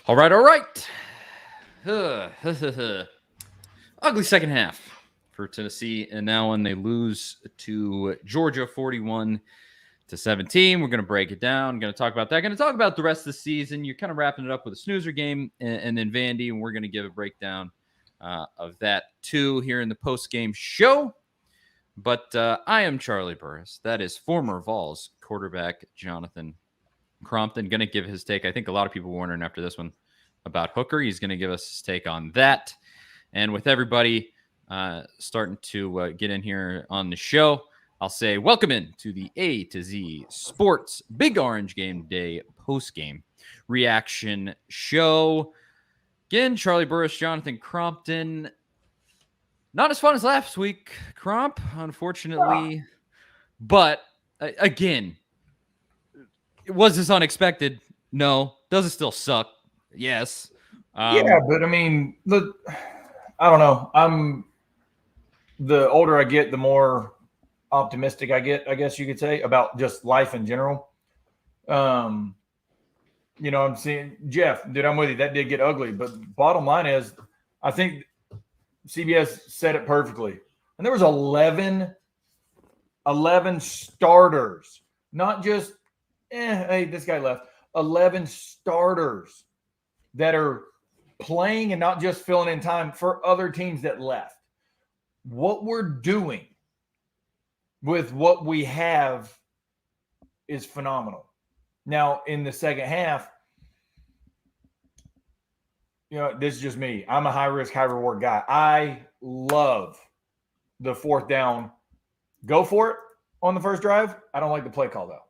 All right. Ugly second half for Tennessee, and now when they lose to Georgia 41-17, we're going to break it down. Going to talk about that. Going to talk about the rest of the season. You're kind of wrapping it up with a snoozer game, and then Vandy, and we're going to give a breakdown of that too here in the post-game show. But I am Charlie Burris. That is former Vols quarterback Jonathan Crompton. Going to give his take. I think a lot of people were wondering after this one about Hooker. He's going to give us his take on that. And with everybody starting to get in here on the show, I'll say welcome in to the A to Z Sports Big Orange Game Day post-game reaction show. Again, Charlie Burris, Jonathan Crompton. Not as fun as last week, Cromp, unfortunately. But, again, was this unexpected? No. Does it still suck? Yes. Yeah, but I mean, look, I don't know. The older I get, the more optimistic I get, I guess you could say, about just life in general. I'm seeing Jeff, dude, I'm with you. That did get ugly. But bottom line is, I think CBS said it perfectly. And there was 11 starters, not just, hey, this guy left. 11 starters that are playing and not just filling in time for other teams that left. What we're doing with what we have is phenomenal. Now, in the second half, this is just me. I'm a high-risk, high-reward guy. I love the fourth down. Go for it on the first drive. I don't like the play call, though.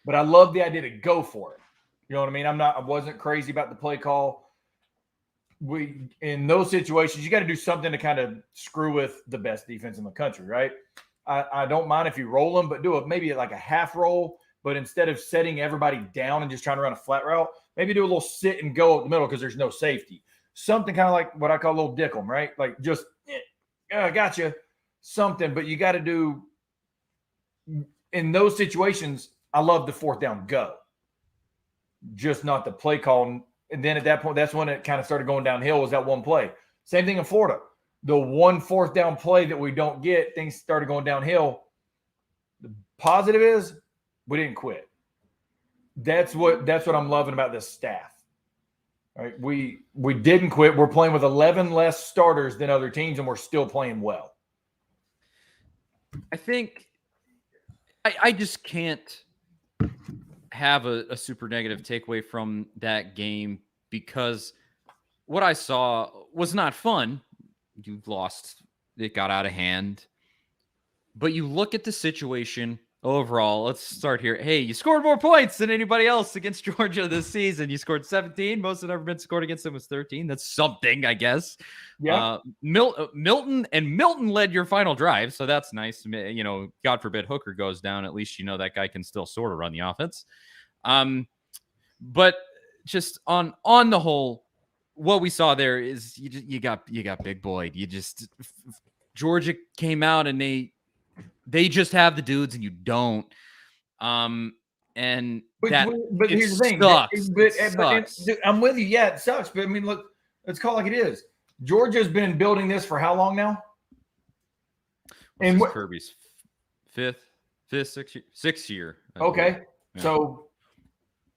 But I love the idea to go for it. You know what I mean? I wasn't crazy about the play call. In those situations, you got to do something to kind of screw with the best defense in the country, right? I don't mind if you roll them, but do it maybe like a half roll. But instead of setting everybody down and just trying to run a flat route, maybe do a little sit and go up the middle because there's no safety. Something kind of like what I call a little dick 'em, right? Like just, gotcha, something. But you got to do in those situations. I love the fourth down go, just not the play call. And then at that point, that's when it kind of started going downhill, was that one play. Same thing in Florida. The one fourth down play that we don't get, things started going downhill. The positive is we didn't quit. That's what I'm loving about this staff. All right, we didn't quit. We're playing with 11 less starters than other teams, and we're still playing well. I think I just can't have a super negative takeaway from that game because what I saw was not fun. You lost. It got out of hand. But you look at the situation overall. Let's start here. Hey, you scored more points than anybody else against Georgia this season. You scored 17. Most have never been scored against them was 13. That's something, I guess. Yeah. Milton led your final drive, so that's nice. God forbid Hooker goes down. At least that guy can still sort of run the offense. But just on the whole, what we saw there is you got Big Boyd. Georgia came out and they just have the dudes and you don't. But here's the thing. Sucks. I'm with you. Yeah, it sucks. But I mean, look, let's call it like it is. Georgia's been building this for how long now? And Kirby's sixth year. Okay. Yeah. So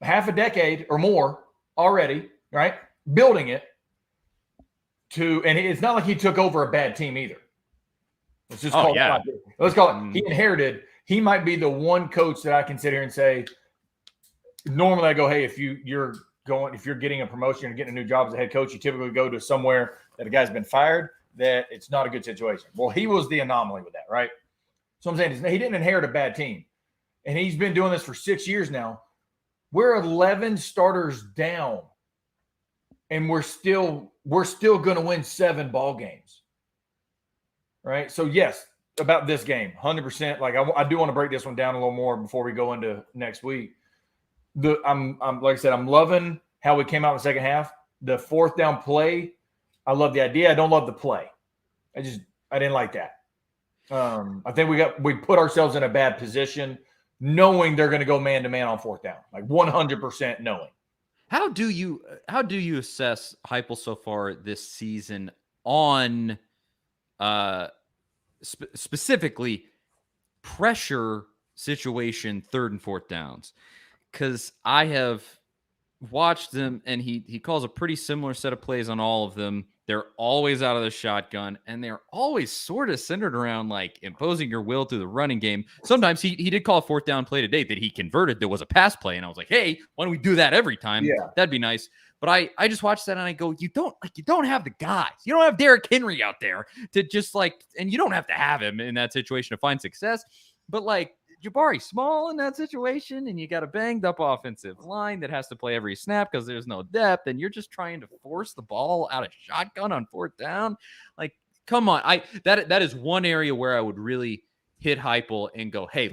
half a decade or more already, right? Building it and it's not like he took over a bad team either. Let's just call it. Let's call it. He inherited. He might be the one coach that I can sit here and say, normally I go, hey, if you're getting a promotion and getting a new job as a head coach, you typically go to somewhere that a guy's been fired, that it's not a good situation. Well, he was the anomaly with that, right? So I'm saying he didn't inherit a bad team. And he's been doing this for 6 years now. We're 11 starters down. And we're still going to win 7 ball games. Right? So, yes, about this game, 100%. Like, I do want to break this one down a little more before we go into next week. I'm like I said, I'm loving how we came out in the second half. The fourth down play, I love the idea. I don't love the play. I didn't like that. I think we put ourselves in a bad position knowing they're going to go man-to-man on fourth down, like 100% knowing. How do you assess Heupel so far this season on specifically pressure situation, third and fourth downs? Because I have watched them, and he calls a pretty similar set of plays on all of them. They're always out of the shotgun, and they're always sort of centered around like imposing your will through the running game. Sometimes he did call a fourth down play today that he converted. There was a pass play, and I was like, hey, why don't we do that every time? Yeah. That'd be nice. But I just watched that and I go, you don't have the guys. You don't have Derrick Henry out there to just like, and you don't have to have him in that situation to find success. But like, Jabari Small in that situation, and you got a banged up offensive line that has to play every snap because there's no depth, and you're just trying to force the ball out of shotgun on fourth down. Like, come on. That is one area where I would really hit Heupel and go, hey,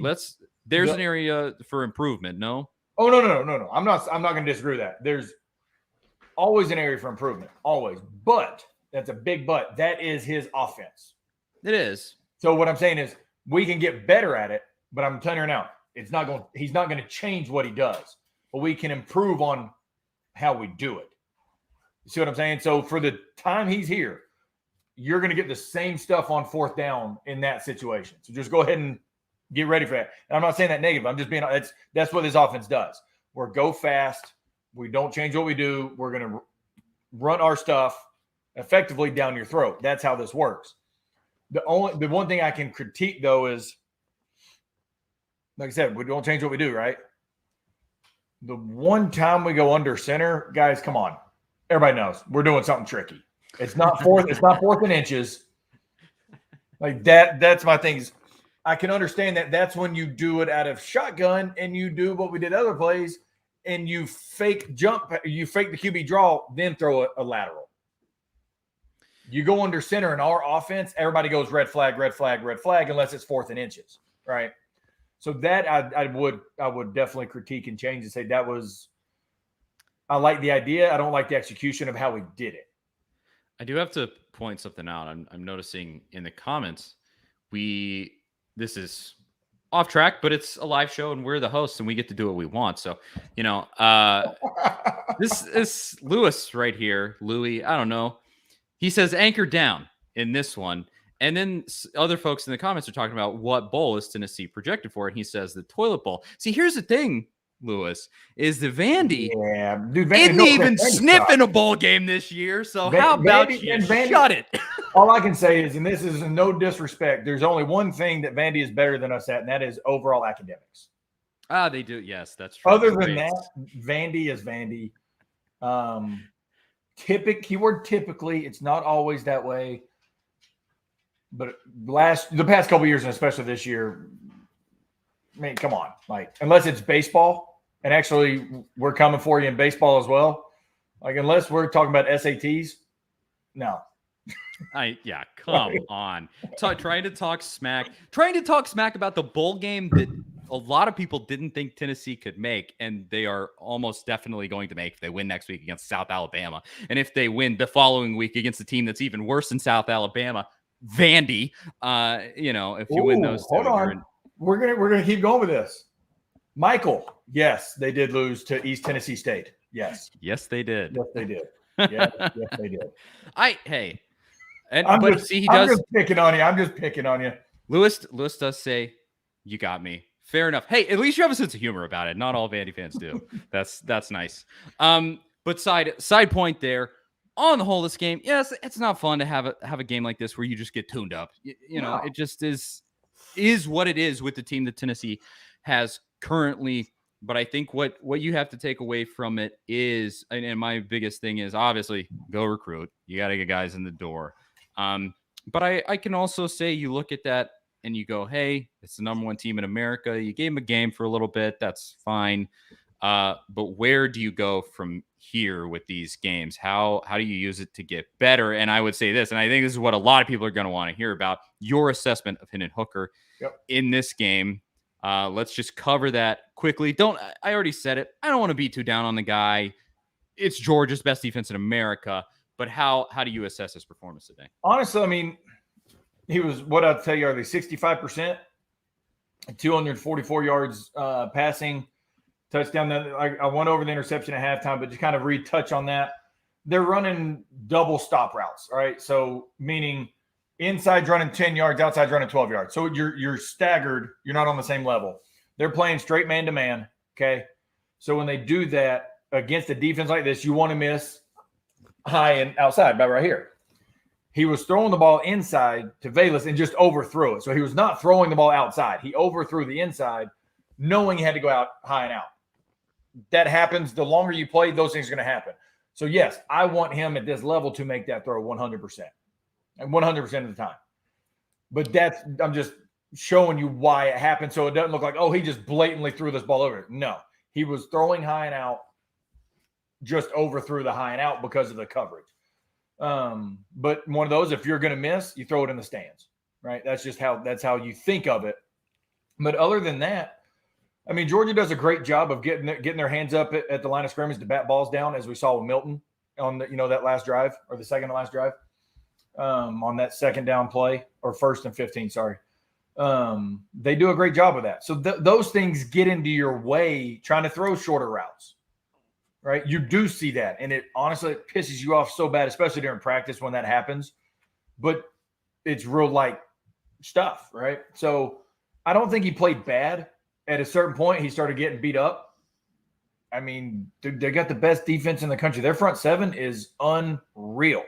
there's an area for improvement. No? Oh, no. I'm not going to disagree with that. There's always an area for improvement, always. But that's a big but. That is his offense. It is. So what I'm saying is we can get better at it. But I'm telling you now, he's not going to change what he does, but we can improve on how we do it. You see what I'm saying? So for the time he's here, you're going to get the same stuff on fourth down in that situation. So just go ahead and get ready for that. And I'm not saying that negative. I'm just being, that's what this offense does. We're go fast. We don't change what we do. We're going to run our stuff effectively down your throat. That's how this works. The one thing I can critique though is, like I said, we don't change what we do, right? The one time we go under center, guys, come on. Everybody knows we're doing something tricky. It's not fourth and inches. Like that. That's my thing. I can understand that that's when you do it out of shotgun and you do what we did other plays and you fake jump, you fake the QB draw, then throw a lateral. You go under center in our offense, everybody goes red flag, unless it's fourth and inches, right? So that I would definitely critique and change and say I like the idea. I don't like the execution of how we did it. I do have to point something out. I'm noticing in the comments, this is off track, but it's a live show and we're the hosts and we get to do what we want. So, this is Lewis right here. Louis, I don't know. He says anchor down in this one. And then other folks in the comments are talking about what bowl is Tennessee projected for. And he says the toilet bowl. See, here's the thing, Lewis, is the Vandy isn't even sniffing a bowl game this year. So how about you shut it? All I can say is, and this is no disrespect, there's only one thing that Vandy is better than us at, and that is overall academics. They do. Yes, that's true. Other than that, Vandy is Vandy. Keyword typically, it's not always that way. But the past couple of years, and especially this year, I mean, come on. Like, unless it's baseball, and actually we're coming for you in baseball as well. Like, unless we're talking about SATs, no. Come on. Trying to talk smack about the bowl game that a lot of people didn't think Tennessee could make, and they are almost definitely going to make if they win next week against South Alabama. And if they win the following week against a team that's even worse than South Alabama, Vandy, if you win those two, hold on. We're gonna keep going with this. Michael, yes, they did lose to East Tennessee State. Yes. Yes, they did. Yes, they did. Yes, they did. I'm just picking on you. I'm just picking on you. Lewis does say, you got me. Fair enough. Hey, at least you have a sense of humor about it. Not all Vandy fans do. That's nice. But side point there. On the whole, this game, yes, it's not fun to have a game like this where you just get tuned up. No. It just is what it is with the team that Tennessee has currently. But I think what you have to take away from it is, and my biggest thing is obviously go recruit. You got to get guys in the door. But I can also say you look at that and you go, hey, it's the number one team in America. You gave them a game for a little bit. That's fine. But where do you go from here with these games? How do you use it to get better? And I would say this, and I think this is what a lot of people are going to want to hear about, your assessment of Hendon Hooker in this game. Let's just cover that quickly. I already said it. I don't want to be too down on the guy. It's Georgia's best defense in America. But how do you assess his performance today? Honestly, I mean, he was, what I'd tell you, are they 65%, 244 yards passing, touchdown. I went over the interception at halftime, but just kind of retouch on that. They're running double stop routes, all right? So meaning inside running 10 yards, outside running 12 yards. So you're staggered. You're not on the same level. They're playing straight man-to-man, okay? So when they do that against a defense like this, you want to miss high and outside, about right here. He was throwing the ball inside to Velus and just overthrew it. So he was not throwing the ball outside. He overthrew the inside, knowing he had to go out high and out. That happens. The longer you play, those things are going to happen. So, yes, I want him at this level to make that throw 100%. And 100% of the time. But I'm just showing you why it happened so it doesn't look like, oh, he just blatantly threw this ball over. No, he was throwing high and out, just overthrew the high and out because of the coverage. But one of those, if you're going to miss, you throw it in the stands, right? That's how you think of it. But other than that, I mean, Georgia does a great job of getting their hands up at the line of scrimmage to bat balls down, as we saw with Milton on that last drive, or the second to last drive, on that second down play, or 1st and 15. Sorry, they do a great job of that. So those things get into your way trying to throw shorter routes, right? You do see that, and it honestly pisses you off so bad, especially during practice when that happens. But it's real light stuff, right? So I don't think he played bad. At a certain point, he started getting beat up. I mean, they got the best defense in the country. Their front seven is unreal,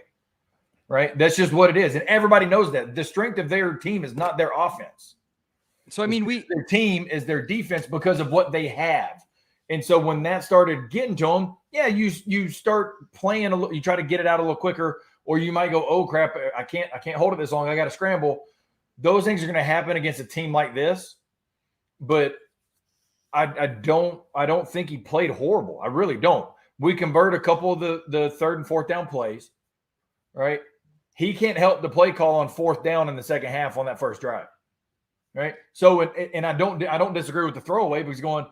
right? That's just what it is. And everybody knows that. The strength of their team is not their offense. So, I mean, their team is their defense because of what they have. And so when that started getting to them, yeah, you start playing a little, you try to get it out a little quicker, or you might go, oh, crap, I can't hold it this long. I got to scramble. Those things are going to happen against a team like this. But I don't think he played horrible. I really don't. We convert a couple of the 3rd and 4th down plays, right? He can't help the play call on 4th down in the second half on that first drive, right? So, and I don't disagree with the throwaway, because going,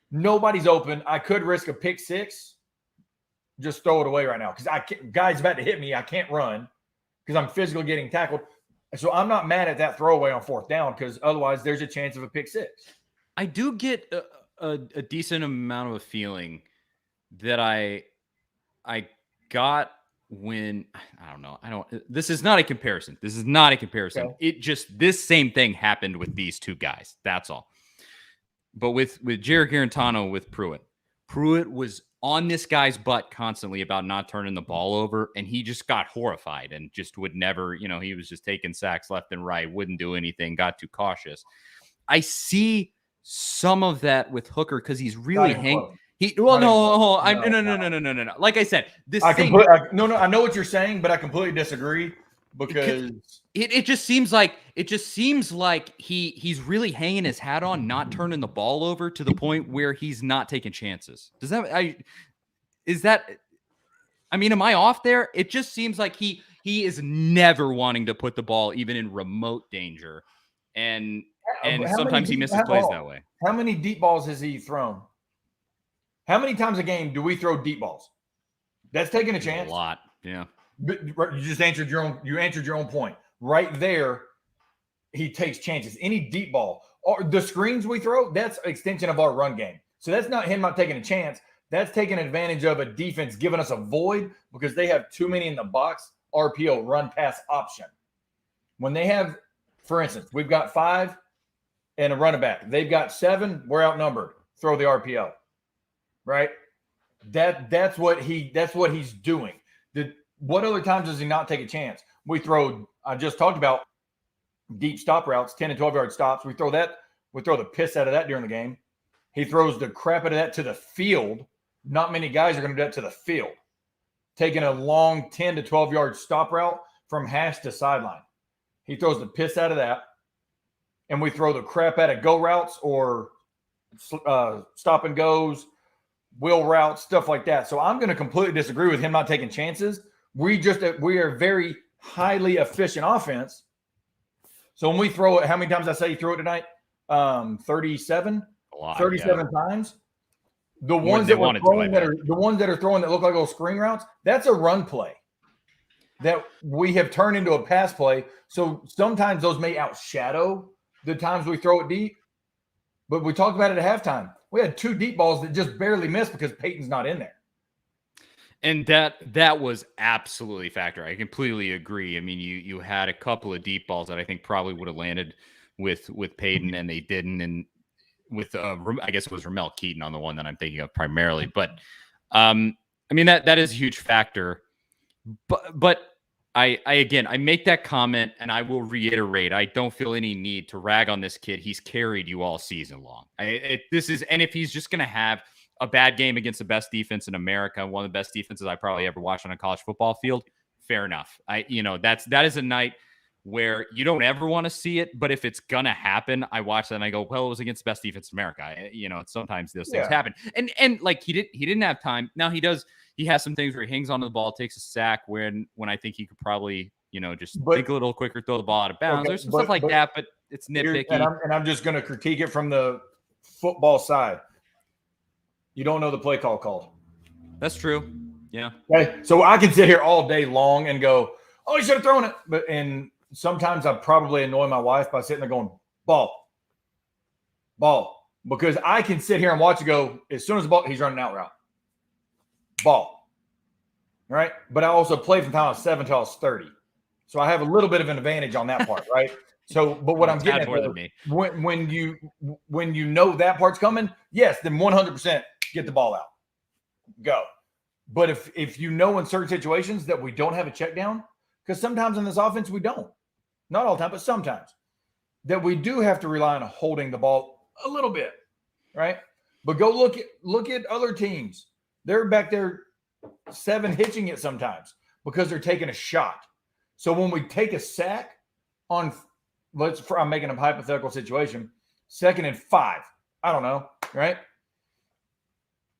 nobody's open. I could risk a pick 6. Just throw it away right now, because guy's about to hit me. I can't run because I'm physically getting tackled. So I'm not mad at that throwaway on 4th down, because otherwise there's a chance of a pick 6. I do get a decent amount of a feeling that I got when, I don't know. This is not a comparison. Okay. This same thing happened with these two guys. That's all. But with Jarek Garantano, with Pruitt was on this guy's butt constantly about not turning the ball over. And he just got horrified and just would never, he was just taking sacks left and right, wouldn't do anything, got too cautious. I see some of that with Hooker, because he's really no. Like I said, I know what you're saying, but I completely disagree, because it just seems like he's really hanging his hat on not turning the ball over to the point where he's not taking chances. Am I off there? It just seems like he is never wanting to put the ball even in remote danger, and sometimes he misses plays that way. How many deep balls has he thrown? How many times a game do we throw deep balls? That's taking a chance. A lot, yeah. But you just answered your own point. Right there, he takes chances. Any deep ball, or the screens we throw, that's an extension of our run game. So that's not him not taking a chance. That's taking advantage of a defense giving us a void, because they have too many in the box RPO, run pass option. When they have, for instance, we've got 5 and a running back. They've got 7. We're outnumbered. Throw the RPO, right? That's what he's doing. What other times does he not take a chance? I just talked about deep stop routes, 10 and 12 yard stops. We throw the piss out of that during the game. He throws the crap out of that to the field. Not many guys are going to do that to the field. Taking a long 10 to 12 yard stop route from hash to sideline. He throws the piss out of that. And we throw the crap out of go routes, or stop and goes, wheel routes, stuff like that. So I'm going to completely disagree with him not taking chances. We are very highly efficient offense. So when we throw it, how many times I say you threw it tonight? 37? A lot, 37 times. The ones that are throwing that look like little screen routes, that's a run play that we have turned into a pass play. So sometimes those may outshadow the times we throw it deep. But we talked about it at halftime. We had 2 deep balls that just barely missed because Peyton's not in there. And that was absolutely a factor. I completely agree. I mean, you had a couple of deep balls that I think probably would have landed with Peyton, and they didn't. And with I guess it was Ramel Keaton on the one that I'm thinking of primarily. But I mean that is a huge factor. But I again, I make that comment, and I will reiterate, I don't feel any need to rag on this kid. He's carried you all season long. And if he's just going to have a bad game against the best defense in America, one of the best defenses I probably ever watched on a college football field, fair enough. That is a night where you don't ever want to see it, but if it's gonna happen, I watch that and I go, well, it was against the best defense in America. Sometimes those things happen. And like he didn't have time. Now he has some things where he hangs onto the ball, takes a sack when I think he could probably, just think a little quicker, throw the ball out of bounds. There's some stuff like that, but it's nitpicky. And I'm just gonna critique it from the football side. You don't know the play called. That's true. Yeah. Okay. So I can sit here all day long and go, oh, you should have thrown it. And sometimes I probably annoy my wife by sitting there going, ball. Because I can sit here and watch it go, as soon as the ball, he's running out route. Ball. Right? But I also played from time I was 7 till I was 30. So I have a little bit of an advantage on that part, right? So, but what I'm getting at, when you know that part's coming, yes, then 100% get the ball out. Go. But if you know in certain situations that we don't have a check down, because sometimes in this offense we don't. Not all the time, but sometimes. That we do have to rely on holding the ball a little bit, right? But go look at other teams. They're back there 7 hitching it sometimes because they're taking a shot. So when we take a sack on, I'm making a hypothetical situation, 2nd and 5. I don't know, right?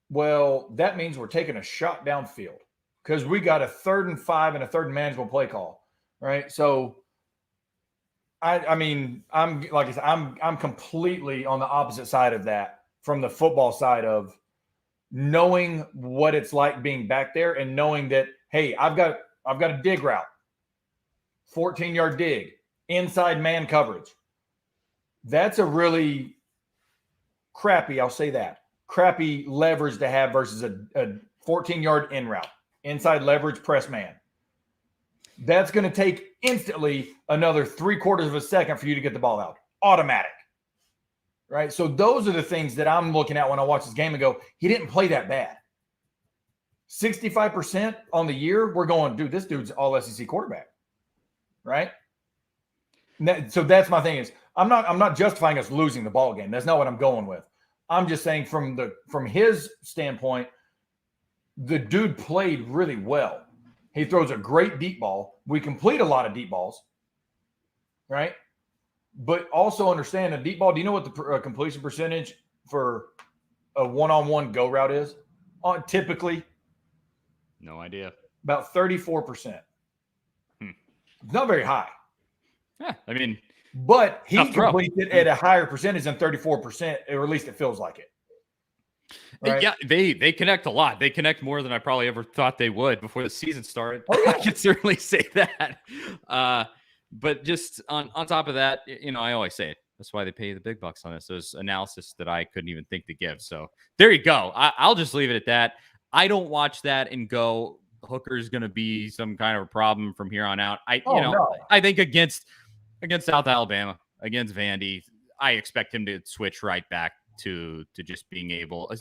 Well, that means we're taking a shot downfield because we got a 3rd and 5 and a 3rd and manageable play call, right? So, I mean, I'm like I said, I'm completely on the opposite side of that from the football side of knowing what it's like being back there and knowing that, hey, I've got a dig route, 14-yard dig, inside man coverage. That's a really crappy, I'll say that, crappy leverage to have versus a 14-yard in route, inside leverage press man. That's going to take instantly another 3/4 of a second for you to get the ball out. Automatic. Right? So those are the things that I'm looking at when I watch this game and go, he didn't play that bad. 65% on the year, we're going, dude, this dude's all SEC quarterback. Right? So that's my thing is I'm not justifying us losing the ball game. That's not what I'm going with. I'm just saying from his standpoint, the dude played really well. He throws a great deep ball. We complete a lot of deep balls, right? But also understand a deep ball. Do you know what the completion percentage for a one-on-one go route is? Typically, no idea. About 34%. It's not very high. Yeah, I mean, but he completes it at a higher percentage than 34%, or at least it feels like it. Right? Yeah, they connect a lot. They connect more than I probably ever thought they would before the season started. Oh, yeah. I can certainly say that. But just on top of that, I always say it. That's why they pay the big bucks on this. There's analysis that I couldn't even think to give. So there you go. I'll just leave it at that. I don't watch that and go, Hooker's going to be some kind of a problem from here on out. I think against South Alabama, against Vandy, I expect him to switch right back to just being able,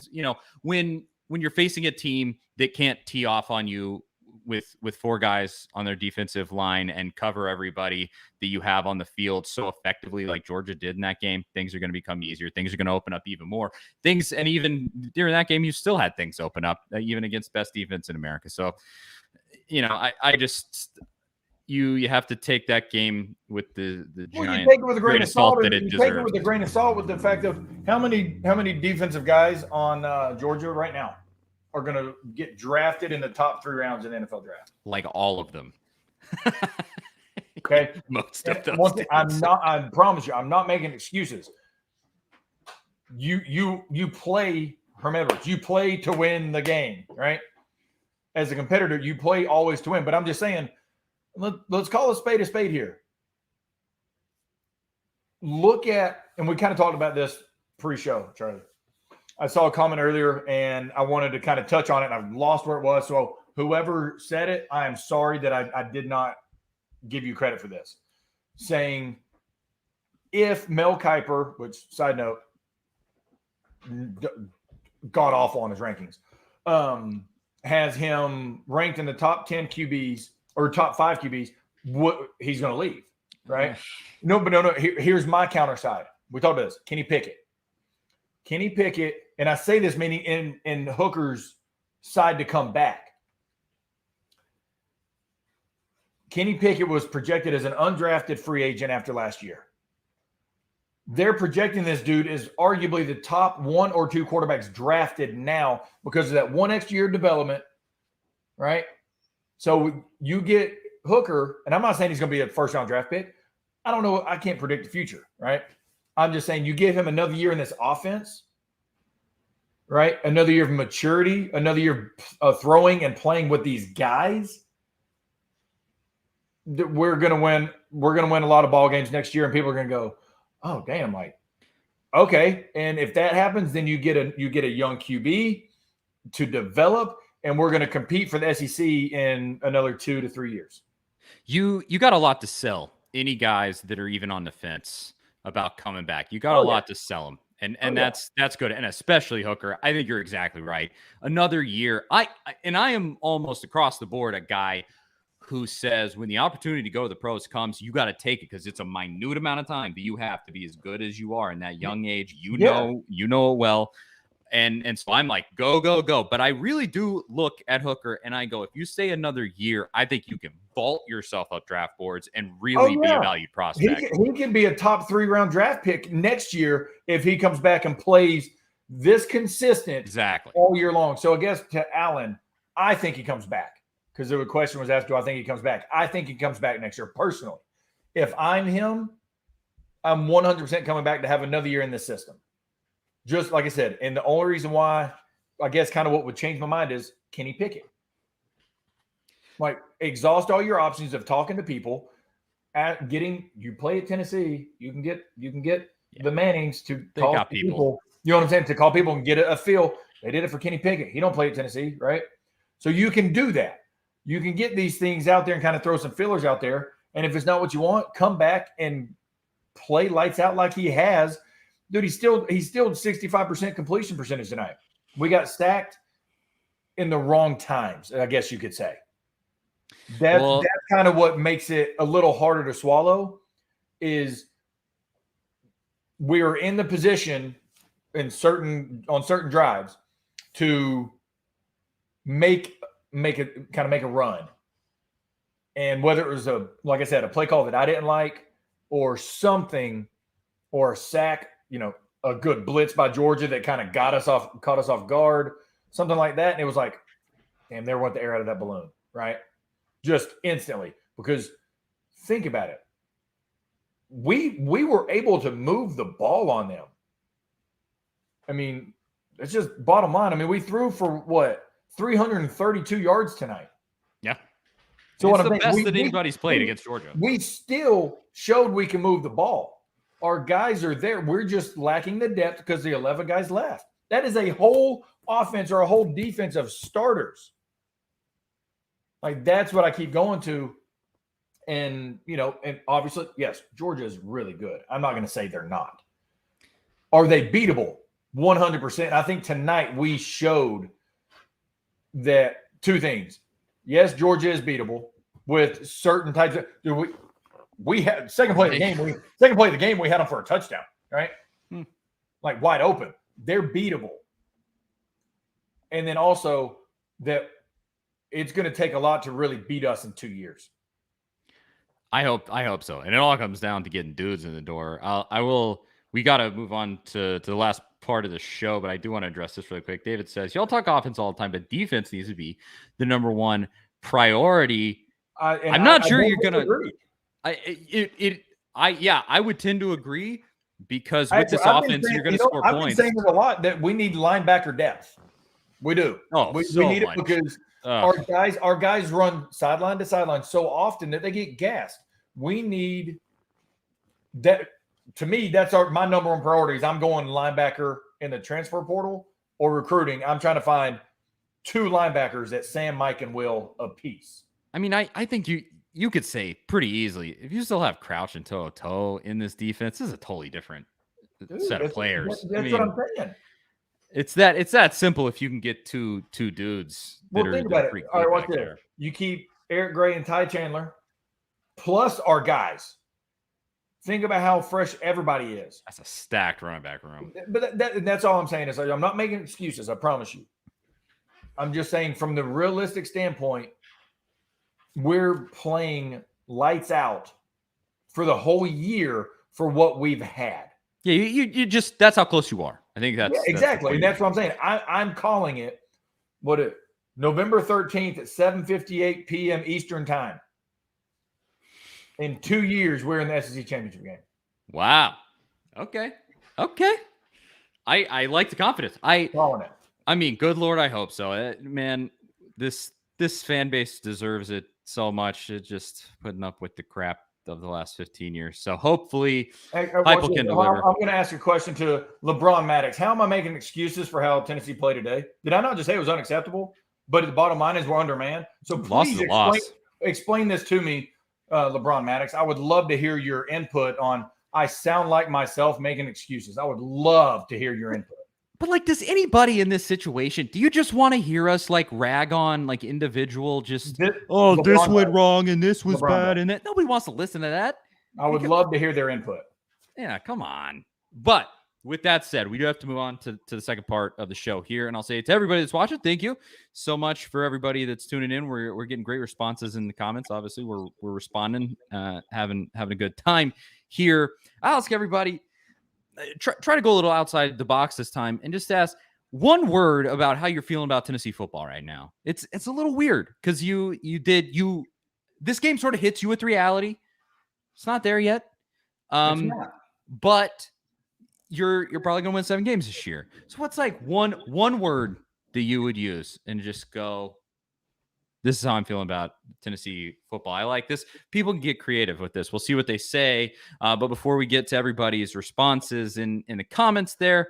when you're facing a team that can't tee off on you with 4 guys on their defensive line and cover everybody that you have on the field so effectively like Georgia did in that game, things are going to become easier. Things are going to open up even more things. And even during that game, you still had things open up, even against best defense in America. So, I just, you have to take that game with the giant, you take it with a grain of salt that it you deserves. take it with a grain of salt with the fact of how many defensive guys on Georgia right now are going to get drafted in the top 3 rounds in the NFL draft. Like all of them. Okay. Most of them. I promise you, I'm not making excuses. You play, remember, you play to win the game, right? As a competitor, you play always to win. But I'm just saying, let's call a spade here. Look at, and we kind of talked about this pre-show, Charlie. I saw a comment earlier, and I wanted to kind of touch on it, and I've lost where it was. So whoever said it, I am sorry that I did not give you credit for this. Saying if Mel Kiper, which side note, god awful on his rankings, has him ranked in the top 10 QBs or top 5 QBs, he's going to leave, right? No. Here's my counter side. We talked about this. Kenny Pickett, and I say this meaning in Hooker's side to come back. Kenny Pickett was projected as an undrafted free agent after last year. They're projecting this dude as arguably the top 1 or 2 quarterbacks drafted now because of that 1 extra year of development, right? So you get Hooker, and I'm not saying he's going to be a first-round draft pick. I don't know. I can't predict the future, right? I'm just saying you give him another year in this offense, right? Another year of maturity, another year of throwing and playing with these guys. We're going to win. We're going to win a lot of ball games next year, and people are going to go, "Oh, damn!" Like, okay. And if that happens, then you get a young QB to develop, and we're going to compete for the SEC in another 2 to 3 years. You got a lot to sell any guys that are even on the fence about coming back. You got a lot to sell them. And that's good. And especially Hooker. I think you're exactly right. Another year. I am almost across the board a guy who says when the opportunity to go to the pros comes, you got to take it because it's a minute amount of time, but you have to be as good as you are in that young age. You know it well. And so I'm like, go. But I really do look at Hooker and I go, if you stay another year, I think you can vault yourself up draft boards and really be a valued prospect. He can be a top 3 round draft pick next year if he comes back and plays this consistent all year long. So I guess to Allen, I think he comes back because the question was asked, do I think he comes back? I think he comes back next year personally. If I'm him, I'm 100% coming back to have another year in this system. Just like I said, and the only reason why, I guess kind of what would change my mind is Kenny Pickett. Like, exhaust all your options of talking to people, you play at Tennessee, you can get the Mannings to call people. You know what I'm saying? To call people and get a feel. They did it for Kenny Pickett. He don't play at Tennessee, right? So you can do that. You can get these things out there and kind of throw some fillers out there. And if it's not what you want, come back and play lights out like he has. Dude, he's still 65% completion percentage tonight. We got stacked in the wrong times, I guess you could say. That's kind of what makes it a little harder to swallow is we are in the position on certain drives to make a run. And whether it was like I said, a play call that I didn't like or something or a sack, a good blitz by Georgia that kind of caught us off guard, something like that. And it was like, damn, there went the air out of that balloon, right? Just instantly. Because think about it. We were able to move the ball on them. I mean, it's just bottom line. I mean, we threw for 332 yards tonight. Yeah. So it's the best that anybody's played against Georgia. We still showed we can move the ball. Our guys are there. We're just lacking the depth because the 11 guys left. That is a whole offense or a whole defense of starters. Like, that's what I keep going to. And, and obviously, yes, Georgia is really good. I'm not going to say they're not. Are they beatable? 100%. I think tonight we showed that two things. Yes, Georgia is beatable with certain types of we had second play of the game, we had them for a touchdown, right? Like wide open. They're beatable. And then also that it's going to take a lot to really beat us in 2 years. I hope so. And it all comes down to getting dudes in the door. We got to move on to the last part of the show, but I do want to address this really quick. David says, y'all talk offense all the time, but defense needs to be the number one priority. I'm not sure you're going to, I would tend to agree because with this offense, you're going to score points. I've been saying a lot that we need linebacker depth. We do. We need it because our guys run sideline to sideline so often that they get gassed. We need that. To me, that's my number one priority. Is I'm going linebacker in the transfer portal or recruiting, I'm trying to find 2 linebackers at Sam, Mike, and Will apiece. I mean, I think you could say pretty easily, if you still have Crouch and Toe in this defense, this is a totally different set of players. That's what I'm saying. It's that simple if you can get two dudes that Well, think about it. All right, watch this. You keep Eric Gray and Ty Chandler plus our guys. Think about how fresh everybody is. That's a stacked running back room. But that's all I'm saying. Is like, I'm not making excuses. I promise you. I'm just saying from the realistic standpoint, we're playing lights out for the whole year for what we've had. Yeah, you just that's how close you are. I think that's exactly. And that's what I'm saying. I'm calling it November 13th at 7:58 p.m. Eastern time. In 2 years, we're in the SEC championship game. Wow. Okay. I like the confidence. Calling it. I mean, good Lord, I hope so. Man, this fan base deserves it so much. It's just putting up with the crap of the last 15 years. So hopefully Heupel can deliver. I'm going to ask a question to LeBron Maddox. How am I making excuses for how Tennessee played today? Did I not just say it was unacceptable? But the bottom line is we're undermanned. So please explain this to me, LeBron Maddox. I would love to hear your input on I sound like myself making excuses. I would love to hear your input. But like, does anybody in this situation, do you just want to hear us like rag on like individual this went wrong and this was bad and that? Nobody wants to listen to that. I would love to hear their input. Yeah, come on. But with that said, we do have to move on to the second part of the show here. And I'll say to everybody that's watching, thank you so much for everybody that's tuning in. We're getting great responses in the comments. Obviously, we're responding, having a good time here. I'll ask everybody, try to go a little outside the box this time and just ask one word about how you're feeling about Tennessee football right now. It's a little weird because this game sort of hits you with reality. It's not there yet. But you're probably going to win 7 games this year. So what's like one word that you would use and just go, this is how I'm feeling about Tennessee football. I like this. People can get creative with this. We'll see what they say. But before we get to everybody's responses in the comments there,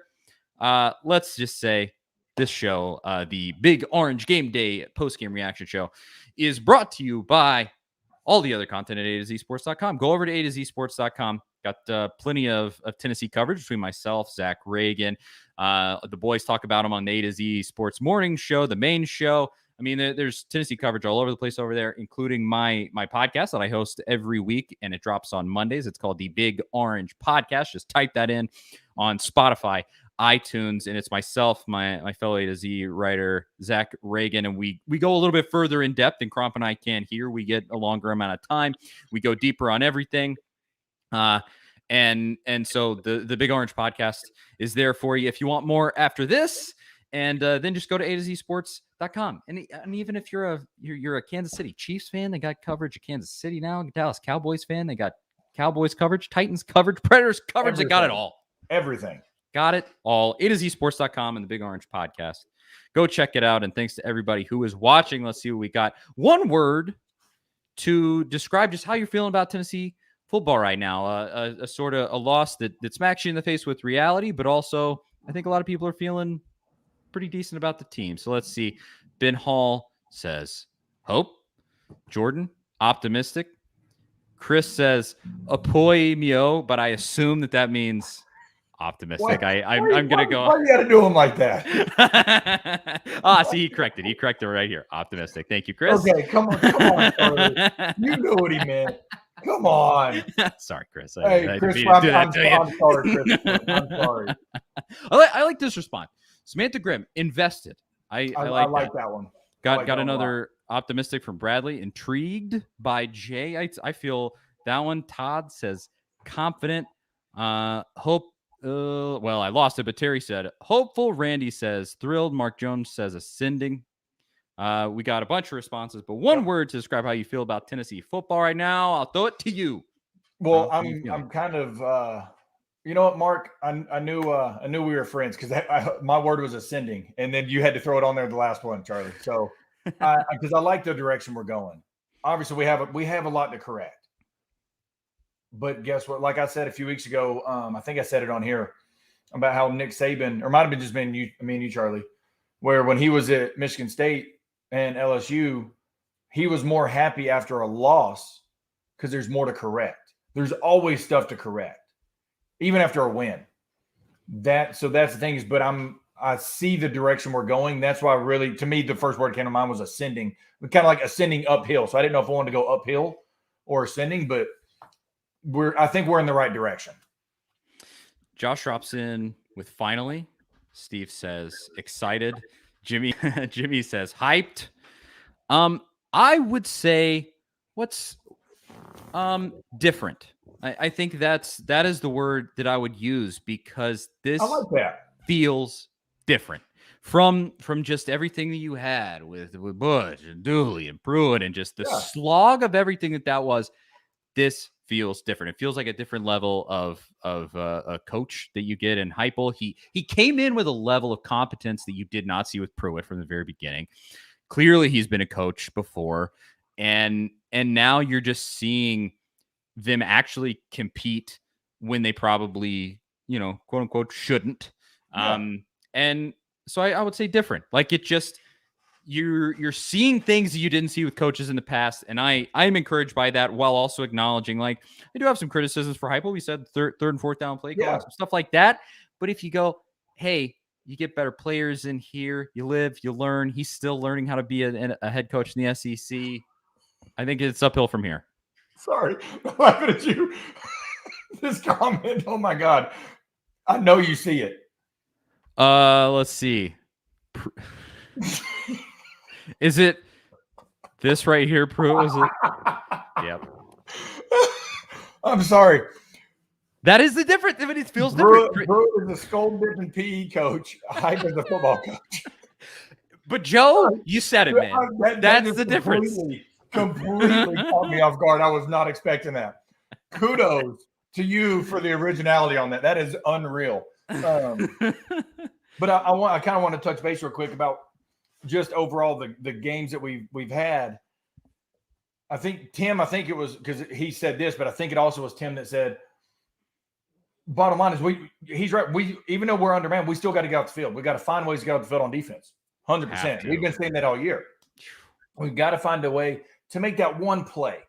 let's just say this show, the Big Orange Game Day post-game reaction show, is brought to you by all the other content at A2ZSports.com. Go over to A2ZSports.com. Got plenty of Tennessee coverage between myself, Zach Reagan. The boys talk about them on the A2Z Sports Morning Show, the main show. I mean, there's Tennessee coverage all over the place over there, including my podcast that I host every week, and it drops on Mondays. It's called the Big Orange Podcast. Just type that in on Spotify, iTunes, and it's myself, my fellow A2Z writer, Zach Reagan, and we go a little bit further in depth than Cromp and I can here. We get a longer amount of time. We go deeper on everything. And so the Big Orange Podcast is there for you if you want more after this. And then just go to A2ZSports.com. And even if you're a Kansas City Chiefs fan, they got coverage of Kansas City now. Dallas Cowboys fan, they got Cowboys coverage, Titans coverage, Predators coverage. They got it all. Everything. Got it all. A2ZSports.com and the Big Orange Podcast. Go check it out. And thanks to everybody who is watching. Let's see what we got. One word to describe just how you're feeling about Tennessee football right now. A sort of a loss that smacks you in the face with reality, but also I think a lot of people are feeling pretty decent about the team. So let's see. Ben Hall says hope. Jordan, optimistic. Chris says apoy mio, but I assume that means optimistic. I'm gonna go. Why you gotta do them like that? See, he corrected right here. Optimistic. Thank you, Chris. Okay, come on. You know what he meant. Come on. Sorry, Chris. Chris, I'm sorry, Chris. I'm sorry. I like this response. Samantha Grimm, invested. I like that one. Got another optimistic from Bradley. Intrigued by Jay. I feel that one. Todd says confident. Hope. Well, I lost it, but Terry said hopeful. Randy says thrilled. Mark Jones says ascending. We got a bunch of responses, but one word to describe how you feel about Tennessee football right now. I'll throw it to you. Well, I'm kind of, you know what, Mark? I knew we were friends because my word was ascending, and then you had to throw it on there the last one, Charlie. So, because I like the direction we're going. Obviously, we have a lot to correct. But guess what? Like I said a few weeks ago, I think I said it on here. about how Nick Saban, or might have been just been you, me and you, Charlie, where when he was at Michigan State and LSU, he was more happy after a loss because there's more to correct. There's always stuff to correct, even after a win. So that's the thing is, but I see the direction we're going. That's why really, to me, the first word that came to mind was ascending, kind of like ascending uphill. So I didn't know if I wanted to go uphill or ascending, but I think we're in the right direction. Josh drops in with finally. Steve says excited. Jimmy says hyped. I would say what's different. I think that is the word that I would use because this I like that. feels different from just everything that you had with Bush and Dooley and Pruitt and just the slog of everything that was. This feels different. It feels like a different level of a coach that you get in Heupel. He came in with a level of competence that you did not see with Pruitt from the very beginning. Clearly, he's been a coach before, and now you're just seeing them actually compete when they probably, quote unquote, shouldn't. And so I would say different. Like it just you're seeing things that you didn't see with coaches in the past, and I'm encouraged by that while also acknowledging like I do have some criticisms for Heupel. We said third and fourth down play calling, some stuff like that. But if you go, hey, you get better players in here, you live, you learn. He's still learning how to be a head coach in the SEC. I think it's uphill from here. Sorry, I'm laughing at you. This comment, oh my God. I know you see it. Let's see. Is it this right here, Pruitt? Was it? Yep. I'm sorry. That is the difference. I mean, it feels different. Pruitt is a skull-dipping PE coach. Hype is a football coach. But Joe, you said it, man. That's the difference. Completely caught me off guard. I was not expecting that. Kudos to you for the originality on that. That is unreal. But I kind of want to touch base real quick about just overall the games that we've had. I think Tim, it was because he said this, but I think it also was Tim that said, bottom line is he's right. We, even though we're undermanned, we still got to get out the field. We got to find ways to get out the field on defense. 100%. We've been saying that all year. We've got to find a way to make that one play,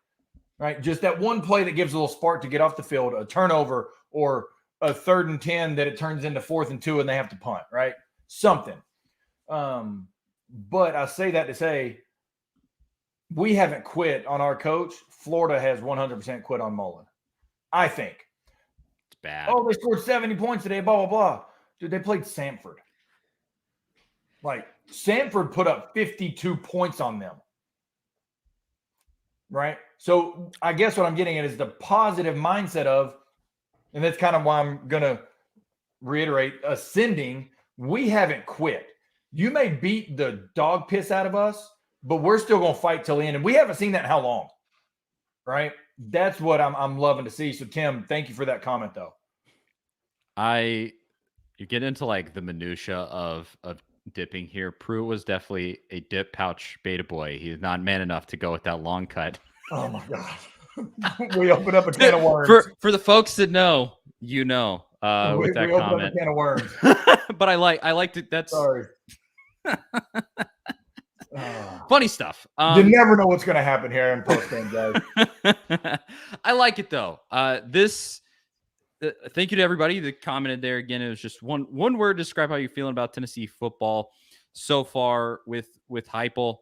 right? Just that one play that gives a little spark to get off the field, a turnover or a 3rd and 10 that it turns into 4th and 2 and they have to punt, right? Something. But I say that to say we haven't quit on our coach. Florida has 100% quit on Mullen. I think. It's bad. Oh, they scored 70 points today, blah, blah, blah. Dude, they played Samford. Like, Samford put up 52 points on them. Right? So I guess what I'm getting at is the positive mindset of, and that's kind of why I'm going to reiterate, ascending. We haven't quit. You may beat the dog piss out of us, but we're still going to fight till the end. And we haven't seen that in how long? Right? That's what I'm loving to see. So, Tim, thank you for that comment, though. You get into like the minutia of dipping here. Pruitt was definitely a dip pouch beta boy. He's not man enough to go with that long cut. Oh my God. We opened up a can of worms. For the folks that know, with that we comment. Up a can of worms. But I liked it. That's sorry. Funny stuff. You never know what's going to happen here in post-game, guys. I like it though. Thank you to everybody that commented there. Again, it was just one word to describe how you're feeling about Tennessee football so far with Heupel.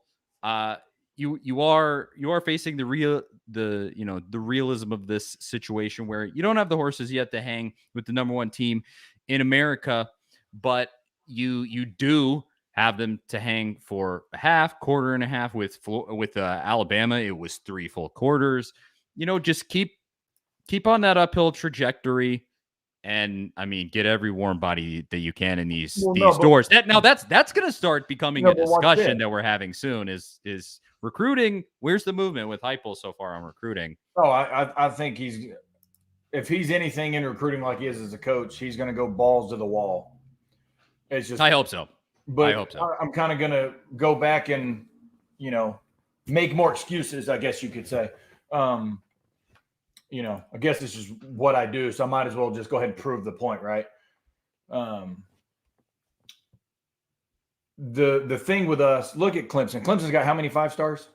You are facing the realism of this situation where you don't have the horses yet to hang with the number one team in America, but you do have them to hang for a half, quarter and a half. With Alabama, it was 3 full quarters. Just keep on that uphill trajectory, and I mean, get every warm body that you can in these doors. That's going to start becoming a discussion that we're having soon. Is recruiting? Where's the movement with Heupel so far on recruiting? Oh, I think if he's anything in recruiting like he is as a coach, he's going to go balls to the wall. It's just I hope so. But I hope so. I'm kind of going to go back and make more excuses, I guess you could say. I guess this is what I do, so I might as well just go ahead and prove the point, right? The thing with us, look at Clemson. Clemson's got how many 5 stars?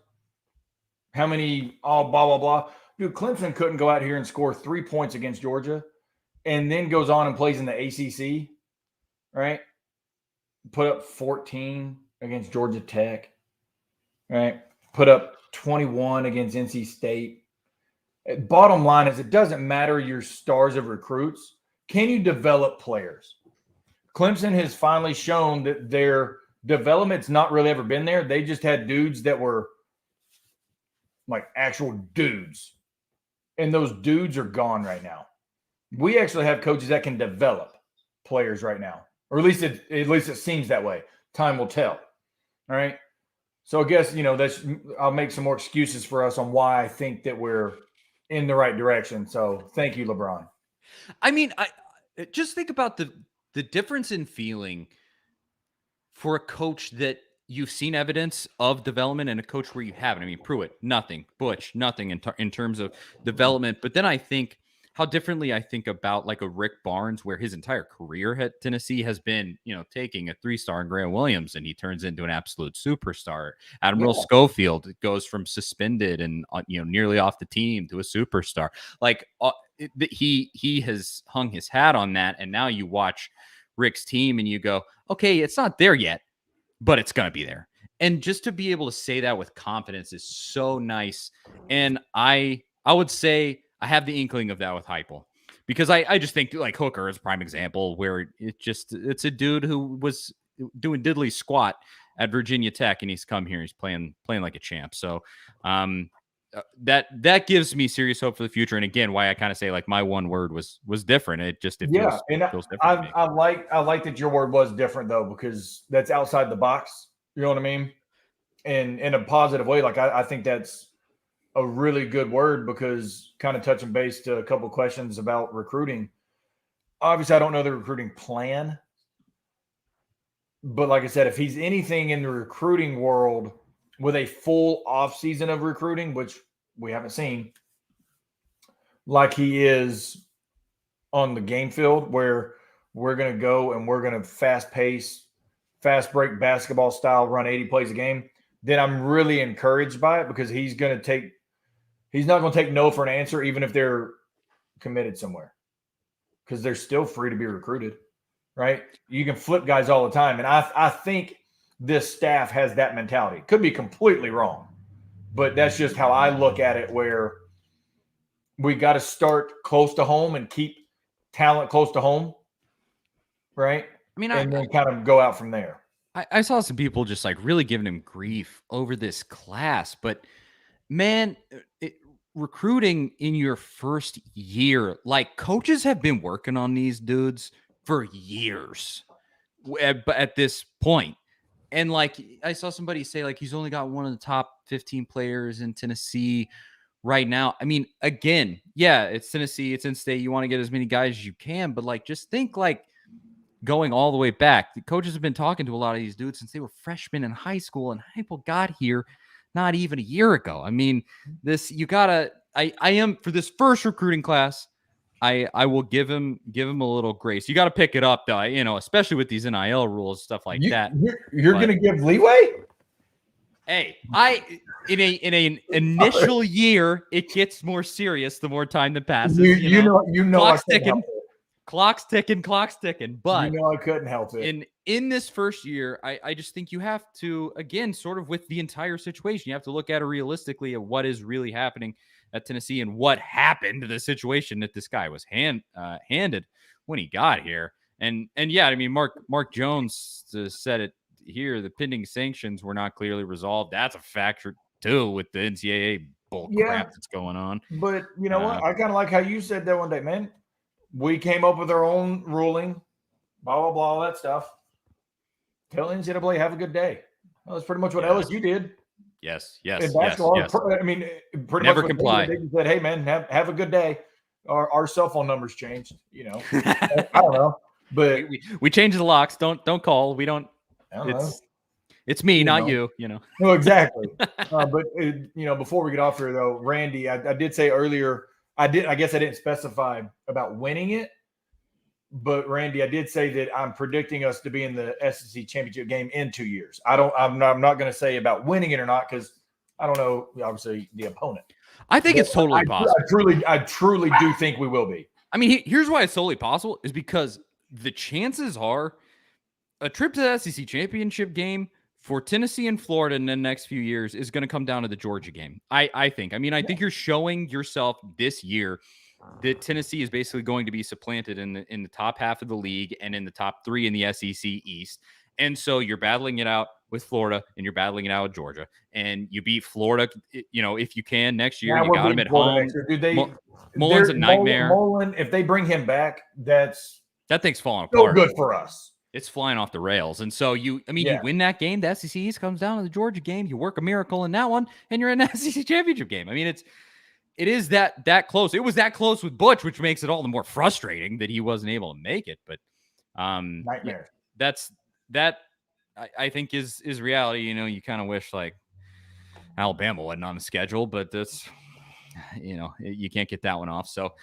How many all blah, blah, blah. Dude, Clemson couldn't go out here and score 3 points against Georgia and then goes on and plays in the ACC, right? Put up 14 against Georgia Tech, right? Put up 21 against NC State. Bottom line is it doesn't matter your stars of recruits. Can you develop players? Clemson has finally shown that their development's not really ever been there. They just had dudes that were like actual dudes. And those dudes are gone right now. We actually have coaches that can develop players right now. Or at least it seems that way. Time will tell. All right. So I guess, I'll make some more excuses for us on why I think that we're in the right direction. So thank you, LeBron. I mean, I just think about the difference in feeling for a coach that you've seen evidence of development and a coach where you haven't. I mean, Pruitt, nothing. Butch, nothing in terms of development. But then I think how differently I think about like a Rick Barnes, where his entire career at Tennessee has been, taking a 3-star in Grant Williams and he turns into an absolute superstar. Admiral Schofield goes from suspended and, nearly off the team to a superstar. Like he has hung his hat on that. And now you watch Rick's team and you go, okay, it's not there yet, but it's going to be there. And just to be able to say that with confidence is so nice. And I would say I have the inkling of that with Heupel, because I just think like Hooker is a prime example where it's a dude who was doing diddly squat at Virginia Tech and he's come here, he's playing like a champ. So that gives me serious hope for the future. And again, why I kind of say like my one word was different. It feels different. I like that your word was different though, because that's outside the box. You know what I mean? And in a positive way. Like I think that's a really good word, because kind of touching base to a couple of questions about recruiting. Obviously, I don't know the recruiting plan, but like I said, if he's anything in the recruiting world with a full off season of recruiting, which we haven't seen, like he is on the game field, where we're going to go and we're going to fast break basketball style, run 80 plays a game, then I'm really encouraged by it, because he's not going to take no for an answer, even if they're committed somewhere, because they're still free to be recruited, right? You can flip guys all the time. And I think this staff has that mentality. Could be completely wrong, but that's just how I look at it, where we got to start close to home and keep talent close to home, right? I mean, and then kind of go out from there. I saw some people just like really giving him grief over this class, but man, recruiting in your first year, like coaches have been working on these dudes for years at this point. And like I saw somebody say like he's only got one of the top 15 players in Tennessee right now. I mean, again, yeah, it's Tennessee, it's in-state. You want to get as many guys as you can, but like just think like going all the way back. The coaches have been talking to a lot of these dudes since they were freshmen in high school, and Heupel got here not even a year ago. I mean, I am for this first recruiting class, I will give him a little grace. You got to pick it up though, especially with these NIL rules, stuff like that. You're going to give leeway? Hey, in an initial year, it gets more serious the more time that passes. You know, clock's ticking. But I couldn't help it. In this first year, I just think you have to, again, sort of with the entire situation, you have to look at it realistically at what is really happening at Tennessee and what happened to the situation that this guy was handed when he got here. And yeah, I mean, Mark Jones said it here. The pending sanctions were not clearly resolved. That's a factor too with the NCAA bull crap that's going on. But you know what? I kind of like how you said that one day, man. We came up with our own ruling, blah, blah, blah, all that stuff. Tell NCAA, have a good day. Well, that's pretty much what LSU did. Yes. I mean, pretty never much complied. They said, hey, man, have a good day. Our cell phone numbers changed, I don't know. But we changed the locks. Don't call. We don't. It's me, not you. No, exactly. But before we get off here, though, Randy, I did say earlier, I guess I didn't specify about winning it, But Randy, I did say that I'm predicting us to be in the SEC championship game in 2 years. I'm not going to say about winning it or not because I don't know, obviously, the opponent. I think it's totally possible. I truly do think we will be. I mean, here's why it's totally possible is because the chances are a trip to the SEC championship game for Tennessee and Florida in the next few years is going to come down to the Georgia game. I think. I mean, I think you're showing yourself this year that Tennessee is basically going to be supplanted in the top half of the league and in the top 3 in the SEC East. And so you're battling it out with Florida and you're battling it out with Georgia. And you beat Florida, if you can next year. You got them at home. Mullen's a nightmare. Mullen, if they bring him back, that thing's falling so apart. Good for us. It's flying off the rails. And so you win that game. The SEC East comes down to the Georgia game. You work a miracle in that one, and you're in the SEC championship game. I mean, it is that close. It was that close with Butch, which makes it all the more frustrating that he wasn't able to make it. But nightmare. That I think is reality. You kind of wish like Alabama wasn't on the schedule, but that's you can't get that one off. So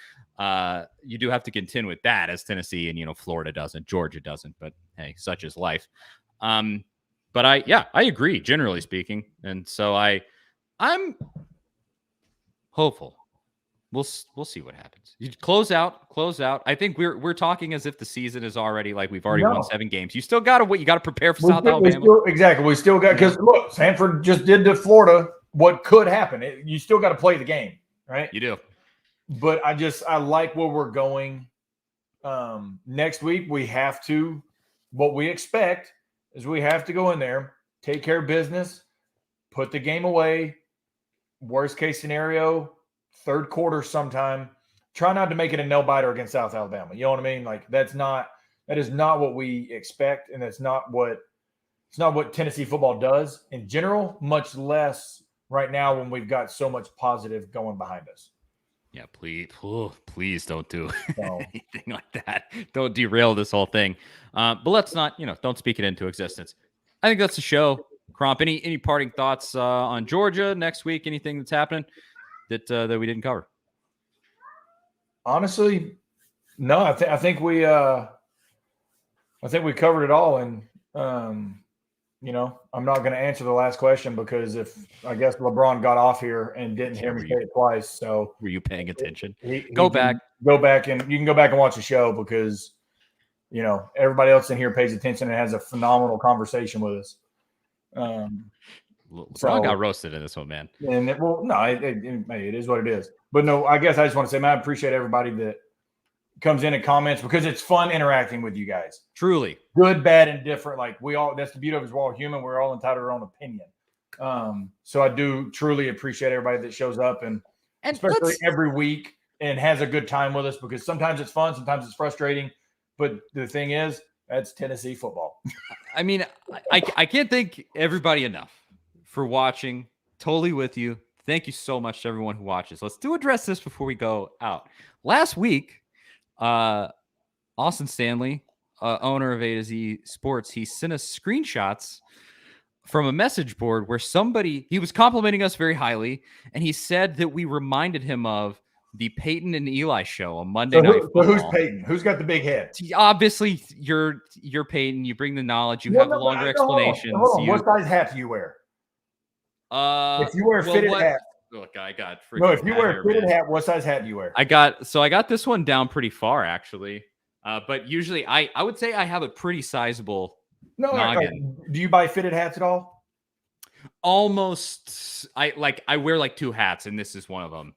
you do have to contend with that as Tennessee and Florida doesn't, Georgia doesn't. But hey, such is life. But I agree generally speaking, and so I'm hopeful. We'll see what happens. You close out. I think we're talking as if the season is already like we've already won 7 games. You still got to wait. You got to prepare for South Alabama. Exactly. We still got because look, Sanford just did to Florida what could happen. You still got to play the game, right? You do. But I like where we're going. Next week we have to. What we expect is we have to go in there, take care of business, put the game away. Worst case scenario, third quarter sometime. Try not to make it a nail-biter against South Alabama. You know what I mean? Like that is not what we expect, and it's not what Tennessee football does in general, much less right now when we've got so much positive going behind us. Yeah, please don't do anything like that. Don't derail this whole thing. But let's not, don't speak it into existence. I think that's the show. Cromp, any parting thoughts on Georgia next week? Anything that's happening that we didn't cover? Honestly, no. I think we covered it all. And I'm not going to answer the last question because I guess LeBron got off here and didn't hear me say it twice. So were you paying attention? Go back and you can go back and watch the show because everybody else in here pays attention and has a phenomenal conversation with us. LeBron got roasted in this one, man. And it is what it is. But no, I guess I just want to say, man, I appreciate everybody that comes in and comments because it's fun interacting with you guys. Truly. Good, bad, and different. Like that's the beauty of it. We're all human. We're all entitled to our own opinion. So I do truly appreciate everybody that shows up and especially every week and has a good time with us because sometimes it's fun, sometimes it's frustrating. But the thing is, that's Tennessee football. I mean, I can't thank everybody enough for watching. Totally with you. Thank you so much to everyone who watches. Let's address this before we go out. Last week, Austin Stanley, owner of A to Z Sports, he sent us screenshots from a message board where he was complimenting us very highly, and he said that we reminded him of the Peyton and Eli show on Monday Night Football. Who's Peyton? Who's got the big head? Obviously, you're Peyton. You bring the knowledge. You have the longer explanations. Hold on. What size hat do you wear? If you wear a fitted hat. Look, I got. If you wear a fitted hat, what size hat do you wear? I got this one down pretty far actually. But usually I would say I have a pretty sizable noggin. Do you buy fitted hats at all? Almost. I wear like 2 hats, and this is one of them.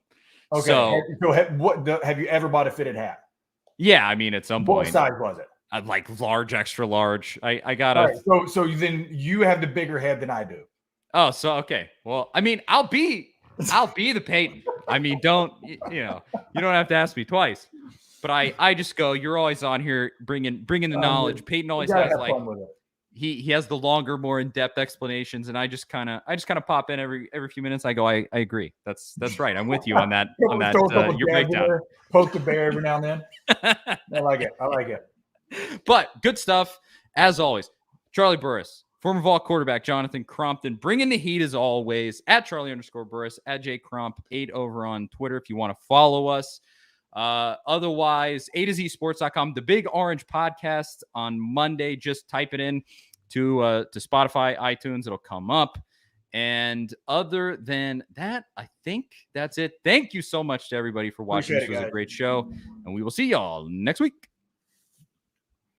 Okay. So have you ever bought a fitted hat? Yeah, I mean at some point. What size was it? Like large, extra large. I got right, so then you have the bigger head than I do. Oh, so okay. Well, I mean, I'll be the Peyton. I mean, you don't have to ask me twice. But I just go, you're always on here bringing the knowledge. Peyton always has he has the longer, more in-depth explanations, and I just kind of pop in every few minutes. I go, I agree. That's right. I'm with you on that your breakdown. Poke the bear every now and then. I like it. But good stuff as always. Charlie Burris, former Vol quarterback Jonathan Crompton, bringing the heat as always at Charlie_Burris at JCromp8 over on Twitter if you want to follow us. Otherwise, A to Z Sports.com, the Big Orange Podcast on Monday. Just type it in to Spotify, iTunes. It'll come up. And other than that, I think that's it. Thank you so much to everybody for watching. This was a great show, and we will see y'all next week.